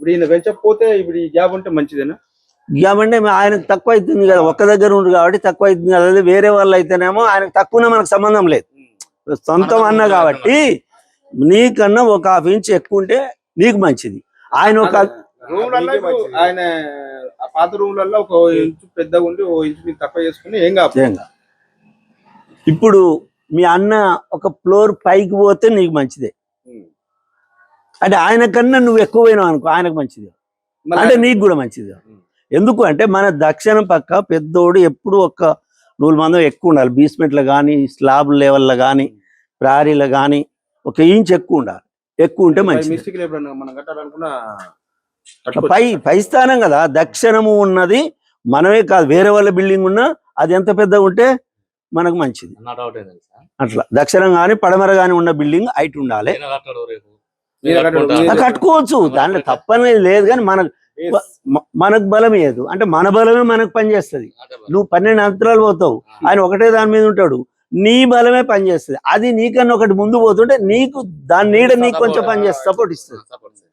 ఇప్పుడు ఈయన పెంచకపోతే ఇప్పుడు ఈ గ్యాప్ ఉంటే మంచిదేనా? గ్యాప్ అంటే ఆయనకు తక్కువ అవుతుంది కదా, ఒక్క దగ్గర ఉండు కాబట్టి తక్కువ అవుతుంది కదా. అదే వేరే వాళ్ళు అయితేనేమో ఆయనకు తక్కువనే మనకు సంబంధం లేదు, సొంతం అన్న కాబట్టి నీకన్నా ఒక ½ ఇంచ్ ఎక్కువ ఉంటే నీకు మంచిది. ఆయన ఒక ఆయన పాత రూమ్లలో ఒక ఇంచు పెద్దగా ఉండి ఓ ఇంచు మీరు తక్కువ చేసుకుని ఏం కాదు. ఇప్పుడు మీ అన్న ఒక ఫ్లోర్ పైకి పోతే నీకు మంచిదే, అంటే ఆయన కన్నా నువ్వు ఎక్కువ పోయినావు అనుకో ఆయనకు మంచిది, అంటే నీకు కూడా మంచిది. ఎందుకు అంటే మన దక్షిణం పక్క పెద్దోడు ఎప్పుడు ఒక 100 మంది ఎక్కువ ఉండాలి, బేస్మెంట్లో కానీ స్లాబ్ లెవెల్లో కానీ ప్రారీలో కానీ 1 ఇంచ్ ఎక్కువ ఉండాలి. ఎక్కువ ఉంటే మంచిది. పై స్థానం కదా, దక్షిణము ఉన్నది మనమే కాదు, వేరే వాళ్ళ బిల్డింగ్ ఉన్నా అది ఎంత పెద్దగా ఉంటే మనకు మంచిది. అట్లా దక్షిణం కానీ పడమర కానీ ఉన్న బిల్డింగ్ హైట్ ఉండాలి. కట్టుకోవచ్చు, దాంట్లో తప్పనేది లేదు. కానీ మనకు బలం ఏదు అంటే మన బలమే మనకు పనిచేస్తుంది. నువ్వు 12 అంతరాలు పోతావు, ఆయన ఒకటే దాని మీద ఉంటాడు, నీ బలమే పనిచేస్తుంది. అది నీకన్నా ఒకటి ముందు పోతుంటే నీకు దాని నీడ నీకు కొంచెం పనిచేస్తుంది, సపోర్ట్ ఇస్తుంది.